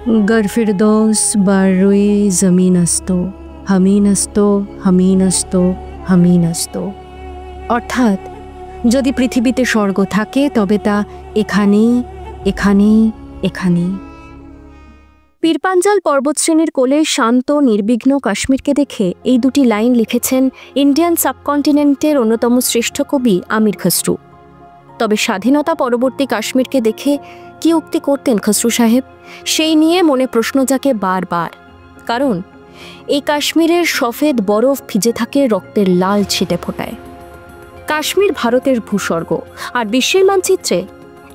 गर फिरदौस बारुए जमीनस्तो हमीनस्तो हमीनस्तो हमीनस्तो। অর্থাৎ যদি পৃথিবীতে স্বর্গ থাকে তবে তা এখানেই এখানেই এখানেই। পীরপাঞ্জাল পর্বতশ্রেণীর কোলে শান্ত নির্বিঘ্ন কাশ্মীরকে দেখে এই দুটি লাইন লিখেছেন ইন্ডিয়ান সাবকন্টিনেন্টের অন্যতম শ্রেষ্ঠ কবি আমির খসরু। তবে স্বাধীনতা পরবর্তী কাশ্মীরকে দেখে কি উক্তি করতেন খসরু সাহেব, সেই নিয়ে মনে প্রশ্ন জাগে বারবার। কারণ এই কাশ্মীরের সফেদ বরফ ভিজে থাকে রক্তের লাল ছিটে ফোটায়। কাশ্মীর ভারতের ভূস্বর্গ আর বিশ্বের মানচিত্রে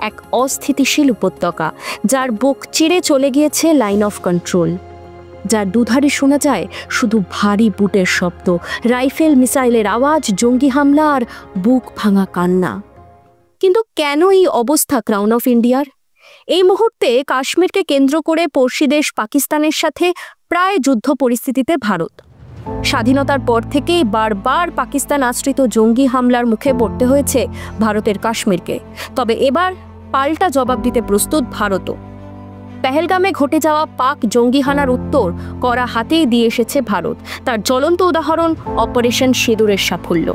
এক অস্থিতিশীল উপত্যকা, যার বুক চিরে চলে গিয়েছে লাইন অফ কন্ট্রোল, যার দুধারে শোনা যায় শুধু ভারী বুটের শব্দ, রাইফেল মিসাইলের আওয়াজ, জঙ্গি হামলা আর বুক ভাঙা কান্না। কিন্তু কেন এই অবস্থা ক্রাউন অফ ইন্ডিয়ার? এই মুহূর্তে কাশ্মীরকে কেন্দ্র করে পড়শি দেশ পাকিস্তানের সাথে প্রায় যুদ্ধ পরিস্থিতিতে ভারত। স্বাধীনতার পর থেকেই বারবার পাকিস্তান আশ্রিত জঙ্গি হামলার মুখে পড়তে হয়েছে ভারতের কাশ্মীরকে। তবে এবার পাল্টা জবাব দিতে প্রস্তুত ভারতও। পেহেলগামে ঘটে যাওয়া পাক জঙ্গিহানার উত্তর কড়া হাতেই দিয়ে এসেছে ভারত। তার জ্বলন্ত উদাহরণ অপারেশন সিঁদুরের সাফল্য।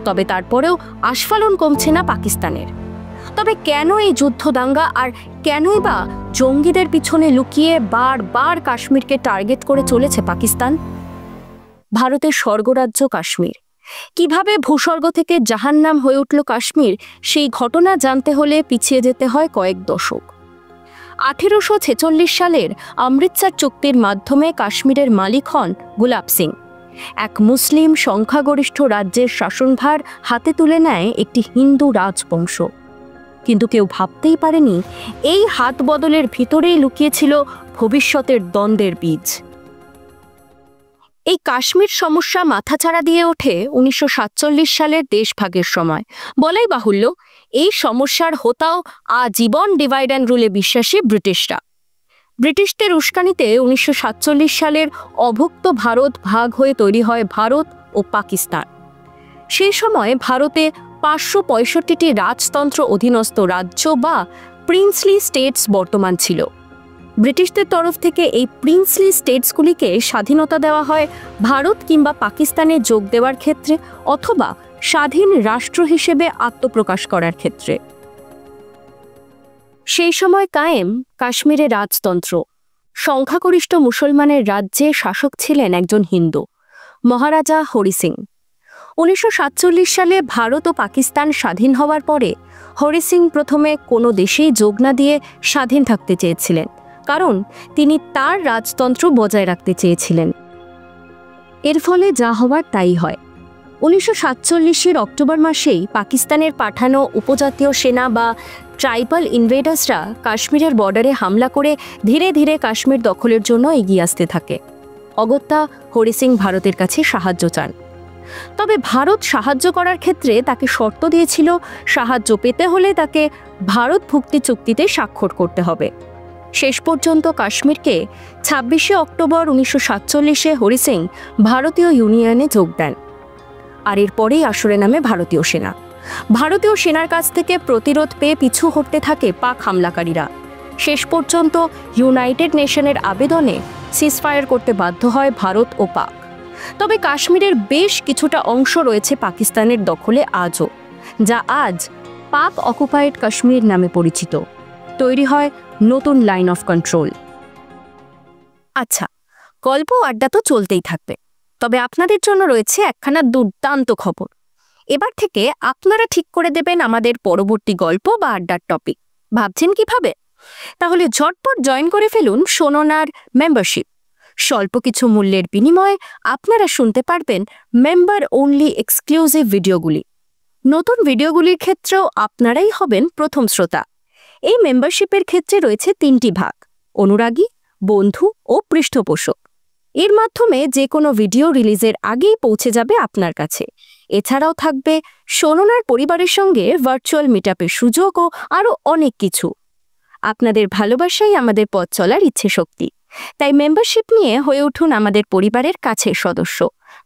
তবে তারপরেও আস্ফালন কমছে না পাকিস্তানের। তবে কেন এই যুদ্ধ দাঙ্গা, আর কেনই বা জঙ্গিদের পিছনে লুকিয়ে বারবার কাশ্মীরকে টার্গেট করে চলেছে পাকিস্তান? ভারতের স্বর্গরাজ্য কাশ্মীর কিভাবে ভূস্বর্গ থেকে জাহান্নাম হয়ে উঠল কাশ্মীর, সেই ঘটনা জানতে হলে পিছিয়ে যেতে হয় কয়েক দশক। 1846 সালের অমৃতসর চুক্তির মাধ্যমে কাশ্মীরের মালিক হন গুলাব সিং। এক মুসলিম সংখ্যাগরিষ্ঠ রাজ্যের শাসনভার হাতে তুলে নেয় একটি হিন্দু রাজবংশ। কিন্তু কেউ ভাবতেই পারেনি এই হাত বদলের ভিতরেই লুকিয়েছিল ভবিষ্যতের দ্বন্দ্বের বীজ। এই কাশ্মীর সমস্যা মাথাচাড়া দিয়ে ওঠে 1947 সালের দেশভাগের সময়। বলাই বাহুল্য, এই সমস্যার হোতাও আজীবন ডিভাইড অ্যান্ড রুলে বিশ্বাসী ব্রিটিশরা। ব্রিটিশদের উস্কানিতে 1947 সালের অভুক্ত ভারত ভাগ হয়ে তৈরি হয় ভারত ও পাকিস্তান। সেই সময় ভারতে 565টি রাজতন্ত্র অধীনস্থ রাজ্য বা প্রিন্সলি স্টেটস বর্তমান ছিল। ব্রিটিশদের তরফ থেকে এই প্রিন্সলি স্টেটসগুলিকে স্বাধীনতা দেওয়া হয় ভারত কিংবা পাকিস্তানে যোগ দেওয়ার ক্ষেত্রে অথবা স্বাধীন রাষ্ট্র হিসেবে আত্মপ্রকাশ করার ক্ষেত্রে। সেই সময় কায়েম কাশ্মীরের রাজতন্ত্র। সংখ্যাগরিষ্ঠ মুসলমানের রাজ্যে শাসক ছিলেন একজন হিন্দু, মহারাজা হরি সিং। 1947 সালে ভারত ও পাকিস্তান স্বাধীন হওয়ার পরে হরি সিং প্রথমে কোনো দেশেই যোগ না দিয়ে স্বাধীন থাকতে চেয়েছিলেন, কারণ তিনি তার রাজতন্ত্র বজায় রাখতে চেয়েছিলেন। এর ফলে যা হওয়ার তাই হয়। 1947 অক্টোবর মাসেই পাকিস্তানের পাঠানো উপজাতীয় সেনা বা ট্রাইবাল ইনভেডার্সরা কাশ্মীরের বর্ডারে হামলা করে ধীরে ধীরে কাশ্মীর দখলের জন্য এগিয়ে আসতে থাকে। অগত্যা হরি সিং ভারতের কাছে সাহায্য চান। তবে ভারত সাহায্য করার ক্ষেত্রে তাকে শর্ত দিয়েছিল, সাহায্য পেতে হলে তাকে ভারত ভুক্তি চুক্তিতে স্বাক্ষর করতে হবে। শেষ পর্যন্ত কাশ্মীরকে 26 অক্টোবর 1947 হরি সিং ভারতীয় ইউনিয়নে যোগ দেন। আর এরপরেই আসরে নামে ভারতীয় সেনা। ভারতীয় সেনার কাছ থেকে প্রতিরোধ পেয়ে পিছু হটতে থাকে পাক হামলাকারীরা। শেষ পর্যন্ত ইউনাইটেড নেশনের আবেদনে সিজফায়ার করতে বাধ্য হয় ভারত ও পাক। তবে কাশ্মীরের বেশ কিছুটা অংশ রয়েছে পাকিস্তানের দখলে আজও, যা আজ পাক অকুপায়েড কাশ্মীর নামে পরিচিত। তৈরি হয় নতুন লাইন অফ কন্ট্রোল। আচ্ছা, গল্প আড্ডা তো চলতেই থাকবে, তবে আপনাদের জন্য রয়েছে একখানা দুর্দান্ত খবর। এবার থেকে আপনারা ঠিক করে দেবেন আমাদের পরবর্তী গল্প বা আড্ডার টপিক। ভাবছেন কিভাবে? তাহলে ঝটপট জয়েন করে ফেলুন শোনার মেম্বারশিপ। স্বল্প কিছু মূল্যের বিনিময়ে আপনারা শুনতে পারবেন মেম্বার অনলি এক্সক্লুসিভ ভিডিওগুলি। নতুন ভিডিওগুলির ক্ষেত্রেও আপনারাই হবেন প্রথম শ্রোতা। এই মেম্বারশিপের ক্ষেত্রে রয়েছে 3টি ভাগ: অনুরাগী, বন্ধু ও পৃষ্ঠপোষক। এর মাধ্যমে যে কোনো ভিডিও রিলিজের আগেই পৌঁছে যাবে আপনার কাছে। এছাড়াও থাকবে শোনার পরিবারের সঙ্গে ভার্চুয়াল মিটআপের সুযোগ ও আরও অনেক কিছু। আপনাদের ভালোবাসাই আমাদের পথ চলার ইচ্ছে শক্তি। তাই মেম্বারশিপ নিয়ে হয়ে উঠুন আমাদের পরিবারের কাছের সদস্য।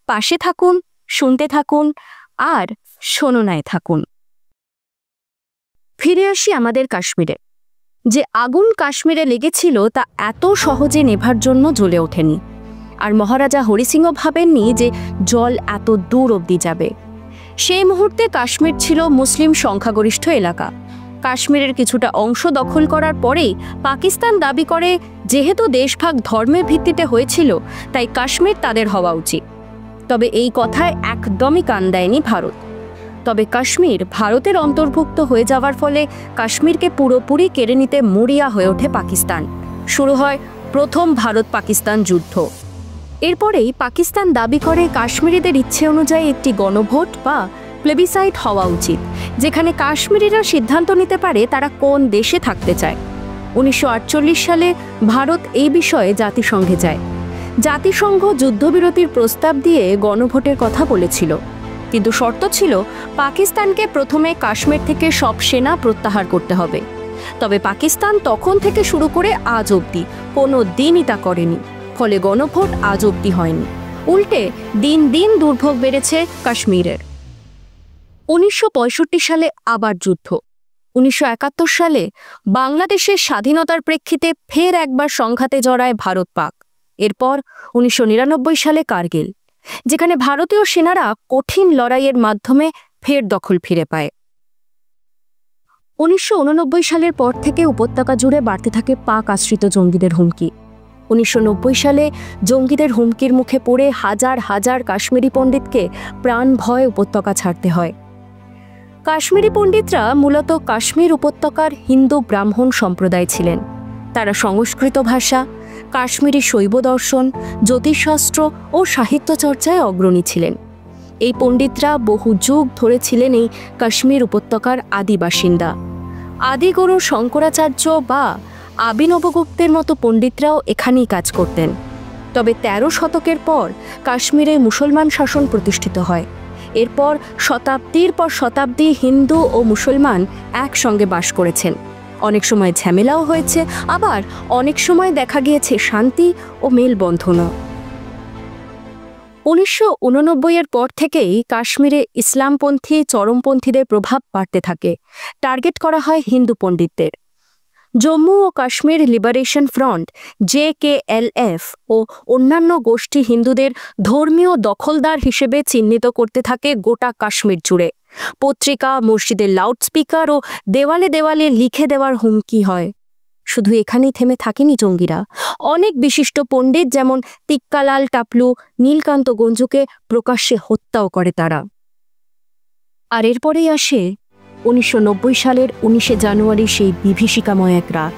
পাশে থাকুন, শুনতে থাকুন আর শোনায় থাকুন। ফিরে আসি আমাদের কাশ্মীরে। যে আগুন কাশ্মীরে লেগেছিল তা এত সহজে নেভার জন্য জ্বলে ওঠেনি। আর মহারাজা হরি সিংহ ভাবেননি যে জল এত দূর অবধি যাবে। সেই মুহূর্তে কাশ্মীর ছিল মুসলিম সংখ্যাগরিষ্ঠ এলাকা। কাশ্মীরের কিছুটা অংশ দখল করার পরেই পাকিস্তান দাবি করে যেহেতু দেশভাগ ধর্মের ভিত্তিতে হয়েছিল তাই কাশ্মীর তাদের হওয়া উচিত। তবে এই কথায় একদমই কান দেয়নি ভারত। তবে কাশ্মীর ভারতের অন্তর্ভুক্ত হয়ে যাওয়ার ফলে কাশ্মীরকে পুরোপুরি কেড়ে নিতে মরিয়া হয়ে ওঠে পাকিস্তান। শুরু হয় প্রথম ভারত পাকিস্তান যুদ্ধ। এরপরেই পাকিস্তান দাবি করে কাশ্মীরিদের ইচ্ছে অনুযায়ী একটি গণভোট বা প্লেবিসাইট হওয়া উচিত, যেখানে কাশ্মীরিরা সিদ্ধান্ত নিতে পারে তারা কোন দেশে থাকতে চায়। 1948 সালে ভারত এই বিষয়ে জাতিসংঘে যায়। জাতিসংঘ যুদ্ধবিরতির প্রস্তাব দিয়ে গণভোটের কথা বলেছিল, কিন্তু শর্ত ছিল পাকিস্তানকে প্রথমে কাশ্মীর থেকে সব সেনা প্রত্যাহার করতে হবে। তবে পাকিস্তান তখন থেকে শুরু করে আজ অবধি কোনো দিনই তা করেনি, ফলে গণভোট আজ অবধি হয়নি। উল্টে দিন দিন দুর্ভোগ বেড়েছে কাশ্মীরের। 1965 সালে আবার যুদ্ধ। 1971 সালে বাংলাদেশের স্বাধীনতার প্রেক্ষিতে ফের একবার সংঘাতে জড়ায় ভারত পাক। এরপর 1999 সালে কার্গিল, যেখানে ভারতীয় সেনারা কঠিন লড়াইয়ের মাধ্যমে ফের দখল ফিরে পায়। 1989 সালের পর থেকে উপত্যকা জুড়ে বাড়তে থাকে পাক আশ্রিত জঙ্গিদের হুমকি। 1990 সালে জঙ্গিদের হুমকির মুখে পড়ে হাজার হাজার কাশ্মীরি পণ্ডিতকে প্রাণ ভয় উপত্যকা ছাড়তে হয়। কাশ্মীরি পণ্ডিতরা মূলত কাশ্মীর উপত্যকার হিন্দু ব্রাহ্মণ সম্প্রদায় ছিলেন। তারা সংস্কৃত ভাষা, কাশ্মীরি শৈব দর্শন, জ্যোতিষশাস্ত্র ও সাহিত্য চর্চায় অগ্রণী ছিলেন। এই পণ্ডিতরা বহু যুগ ধরে ছিলেন এই কাশ্মীর উপত্যকার আদি বাসিন্দা। আদিগুরু শঙ্করাচার্য বা আবিনবগুপ্তের মতো পণ্ডিতরাও এখানেই কাজ করতেন। তবে 13 শতকের পর কাশ্মীরে মুসলমান শাসন প্রতিষ্ঠিত হয়। এরপর শতাব্দীর পর শতাব্দী হিন্দু ও মুসলমান একসঙ্গে বাস করেছেন। অনেক সময় ঝামেলাও হয়েছে, আবার অনেক সময় দেখা গিয়েছে শান্তি ও মেলবন্ধনও। 1989 পর থেকেই কাশ্মীরে ইসলামপন্থী চরমপন্থীদের প্রভাব বাড়তে থাকে। টার্গেট করা হয় হিন্দু পণ্ডিতদের। জম্মু ও কাশ্মীর লিবারেশন ফ্রন্ট JKLF ও অন্যান্য গোষ্ঠী হিন্দুদের ধর্মীয় দখলদার হিসেবে চিহ্নিত করতে থাকে গোটা কাশ্মীর জুড়ে। পত্রিকা, মসজিদের লাউডস্পিকার ও দেওয়ালে দেওয়ালে লিখে দেওয়ার হুমকি হয়। শুধু এখানেই থেমে থাকেনি জঙ্গিরা। অনেক বিশিষ্ট পণ্ডিত যেমন তিক্কালাল টাপলু, নীলকান্ত গঞ্জুকে প্রকাশ্যে হত্যাও করে তারা। আর এরপরেই আসে 1990 সালের 19শে জানুয়ারি, সেই বিভীষিকাময় এক রাত।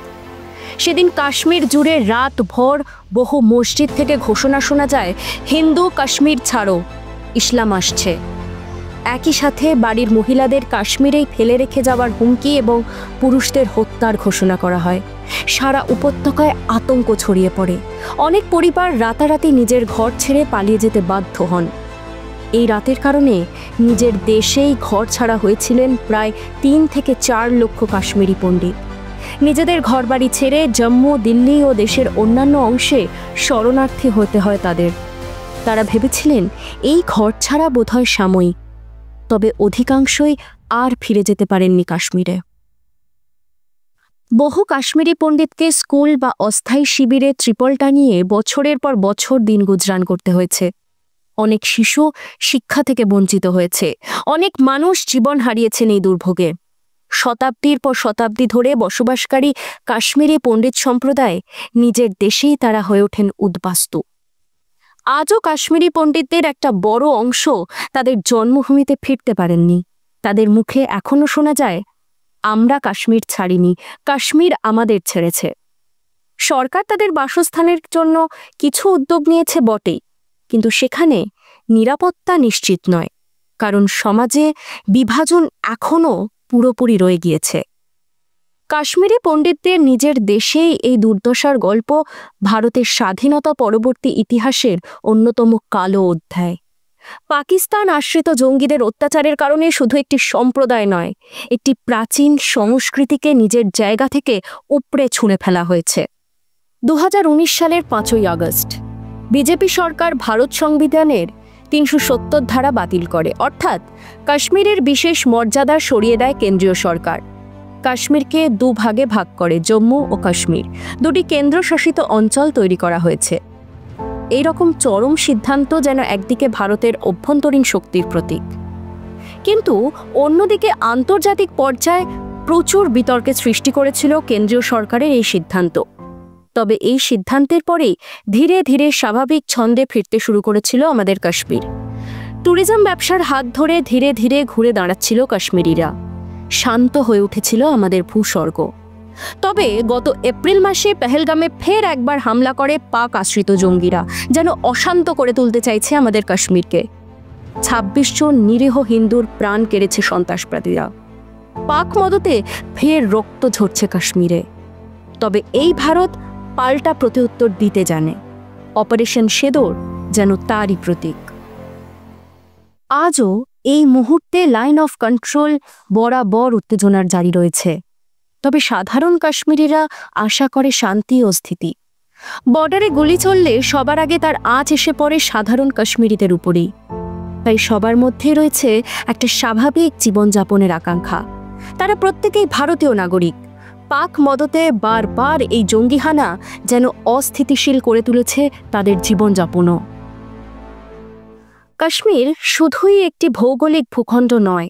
সেদিন কাশ্মীর জুড়ে রাত ভর বহু মসজিদ থেকে ঘোষণা শোনা যায়, হিন্দু কাশ্মীর ছাড়ো, ইসলাম আসছে। একই সাথে বাড়ির মহিলাদের কাশ্মীরেই ফেলে রেখে যাওয়ার হুমকি এবং পুরুষদের হত্যার ঘোষণা করা হয়। সারা উপত্যকায় আতঙ্ক ছড়িয়ে পড়ে। অনেক পরিবার রাতারাতি নিজের ঘর ছেড়ে পালিয়ে যেতে বাধ্য হন। এই রাতের কারণে নিজের দেশেই ঘর ছাড়া হয়েছিলেন প্রায় 3 থেকে 4 লক্ষ কাশ্মীরি পণ্ডিত। নিজেদের ঘরবাড়ি ছেড়ে জম্মু, দিল্লি ও দেশের অন্যান্য অংশে শরণার্থী হতে হয় তাদের। তারা ভেবেছিলেন এই ঘর ছাড়া বোধহয় সাময়িক, তবে অধিকাংশই আর ফিরে যেতে পারেননি কাশ্মীরে। বহু কাশ্মীরি পণ্ডিতকে স্কুল বা অস্থায়ী শিবিরে ত্রিপল টানিয়ে বছরের পর বছর দিন গুজরান করতে হয়েছে। অনেক শিশু শিক্ষা থেকে বঞ্চিত হয়েছে। অনেক মানুষ জীবন হারিয়েছেন এই দুর্ভোগে। শতাব্দীর পর শতাব্দী ধরে বসবাসকারী কাশ্মীরি পণ্ডিত সম্প্রদায় নিজের দেশেই তারা হয়ে ওঠেন উদ্বাস্তু। আজও কাশ্মীরি পণ্ডিতদের একটা বড় অংশ তাদের জন্মভূমিতে ফিরতে পারেননি। তাদের মুখে এখনো শোনা যায়, আমরা কাশ্মীর ছাড়িনি, কাশ্মীর আমাদের ছেড়েছে। সরকার তাদের বাসস্থানের জন্য কিছু উদ্যোগ নিয়েছে বটেই, কিন্তু সেখানে নিরাপত্তা নিশ্চিত নয়, কারণ সমাজে বিভাজন এখনও পুরোপুরি রয়ে গিয়েছে। কাশ্মীরি পণ্ডিতদের নিজের দেশেই এই দুর্দশার গল্প ভারতের স্বাধীনতা পরবর্তী ইতিহাসের অন্যতম কালো অধ্যায়। পাকিস্তান আশ্রিত জঙ্গিদের অত্যাচারের কারণে শুধু একটি সম্প্রদায় নয়, একটি প্রাচীন সংস্কৃতিকে নিজের জায়গা থেকে উপড়ে ছুঁড়ে ফেলা হয়েছে। 2019 সালের 5ই আগস্ট বিজেপি সরকার ভারত সংবিধানের 370 ধারা বাতিল করে, অর্থাৎ কাশ্মীরের বিশেষ মর্যাদা সরিয়ে দেয় কেন্দ্রীয় সরকার। কাশ্মীরকে দুভাগে ভাগ করে জম্মু ও কাশ্মীর, দুটি কেন্দ্রশাসিত অঞ্চল তৈরি করা হয়েছে। এই রকম চরম সিদ্ধান্ত যেন একদিকে ভারতের অভ্যন্তরীণ শক্তির প্রতীক, কিন্তু অন্যদিকে আন্তর্জাতিক পর্যায়ে প্রচুর বিতর্কের সৃষ্টি করেছিল কেন্দ্রীয় সরকারের এই সিদ্ধান্ত। তবে এই সিদ্ধান্তের পরেই ধীরে ধীরে স্বাভাবিক ছন্দে ফিরতে শুরু করেছিল আমাদের কাশ্মীর। ট্যুরিজম ব্যবসার হাত ধরে ধীরে ধীরে ঘুরে দাঁড়াচ্ছিল কাশ্মীরিরা, শান্ত হয়ে উঠেছিল আমাদের ভূস্বর্গ। তবে গত এপ্রিল মাসে পেহেলগামে ফের একবার হামলা করে পাক আশ্রিত জঙ্গিরা, যেন অশান্ত করে তুলতে চাইছে আমাদের কাশ্মীরকে। ২৬ জন নিরীহ হিন্দুর প্রাণ কেড়েছে সন্ত্রাসবাদীরা। পাক মদতে ফের রক্ত ঝরছে কাশ্মীরে। তবে এই ভারত পাল্টা প্রত্যুত্তর দিতে জানে। অপারেশন সেদোর যেন তারই প্রতীক। আজও এই মুহূর্তে লাইন অফ কন্ট্রোল বরাবর উত্তেজনার জারি রয়েছে। তবে সাধারণ কাশ্মীরিরা আশা করে শান্তি ও স্থিতি। বর্ডারে গুলি চললে সবার আগে তার আঁচ এসে পড়ে সাধারণ কাশ্মীরিদের উপরেই। তাই সবার মধ্যে রয়েছে একটা স্বাভাবিক জীবনযাপনের আকাঙ্ক্ষা। তারা প্রত্যেকেই ভারতীয় নাগরিক। পাক মদতে বারবার এই জঙ্গিহানা যেন অস্থিতিশীল করে তুলেছে তাদের জীবনযাপনও। কাশ্মীর শুধুই একটি ভৌগোলিক ভূখণ্ড নয়,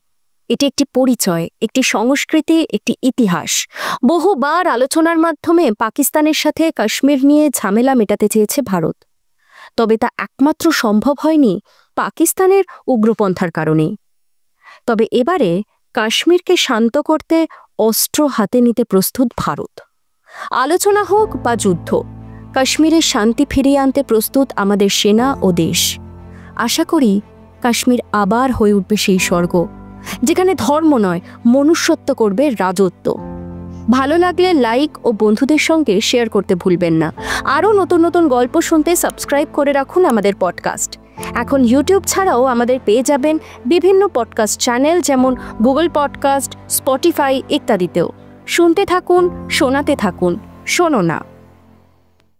এটি একটি পরিচয়, একটি সংস্কৃতি, একটি ইতিহাস। বহুবার আলোচনার মাধ্যমে পাকিস্তানের সাথে কাশ্মীর নিয়ে ঝামেলা মেটাতে চেয়েছে ভারত। তবে তা একমাত্র সম্ভব হয়নি পাকিস্তানের উগ্রপন্থার কারণেই। তবে এবারে কাশ্মীরকে শান্ত করতে অস্ত্র হাতে নিতে প্রস্তুত ভারত। আলোচনা হোক বা যুদ্ধ, কাশ্মীরের শান্তি ফিরিয়ে আনতে প্রস্তুত আমাদের সেনা ও দেশ। আশা করি কাশ্মীর আবার হয়ে উঠবে সেই স্বর্গ, যেখানে ধর্ম নয়, মনুষ্যত্ব করবে রাজত্ব। ভালো লাগলে লাইক ও বন্ধুদের সঙ্গে শেয়ার করতে ভুলবেন না। আরও নতুন নতুন গল্প শুনতে সাবস্ক্রাইব করে রাখুন আমাদের পডকাস্ট। এখন ইউটিউব ছাড়াও আমাদের পেয়ে যাবেন বিভিন্ন পডকাস্ট চ্যানেল, যেমন গুগল পডকাস্ট, স্পটিফাই ইত্যাদিতেও। শুনতে থাকুন, শোনাতে থাকুন, শোনো না।